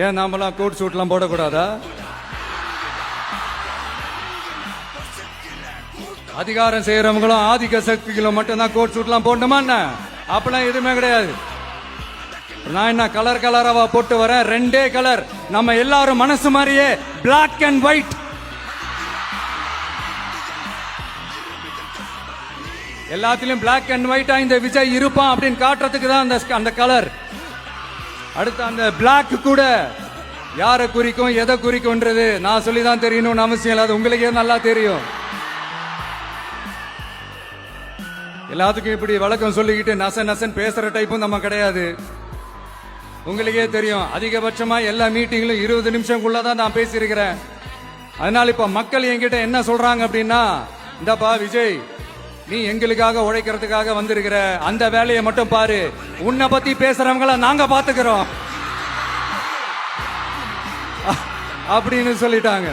ஏன் நாமெல்லாம் கோட் சூட்லாம் போடக்கூடாதா? அதிகாரம் செய்யறவங்களும் ஆதிக்க சக்திகளும் மட்டும்தான் கோட் சூட்லாம் போடணுமா என்ன? அப்பெல்லாம் எதுவுமே கிடையாது. நான் என்ன கலர் கலராவா போட்டு வரேன்? ரெண்டே கலர், நம்ம எல்லாரும் மனசு மாதிரியே பிளாக் அண்ட் ஒயிட். எல்லாத்திலும் பிளாக் அண்ட் ஒயிட்டா இந்த விஜய் இருப்பான் அப்படின்னு காட்டுறதுக்கு தான் அந்த கலர். அடுத்து அந்த பிளாக் கூட யாரை குறிக்கும் எதை குறிக்கும்ன்றது நான் சொல்லிதான் தெரியணும்னு அவசியம் இல்லாத உங்களுக்கே நல்லா தெரியும். எல்லாத்துக்கும் இப்படி வழக்கம் சொல்லிக்கிட்டு நச நசன் பேசுற டைப்பும் நம்ம கிடையாது. உங்களுக்கே தெரியும், அதிகபட்சமா எல்லா மீட்டிங்லும் 20 நிமிஷம்குள்ளதான் நான் பேசியிருக்கிறேன். அதனால இப்ப மக்கள் என்கிட்ட என்ன சொல்றாங்க அப்படின்னா, இந்தப்பா விஜய், நீ எங்களுக்காக உழைக்கிறதுக்காக வந்திருக்கிற, அந்த வேலையை மட்டும் பாரு, உன்னை பத்தி பேசுறவங்கள நாங்க பாத்துக்கிறோம் அப்படின்னு சொல்லிட்டாங்க.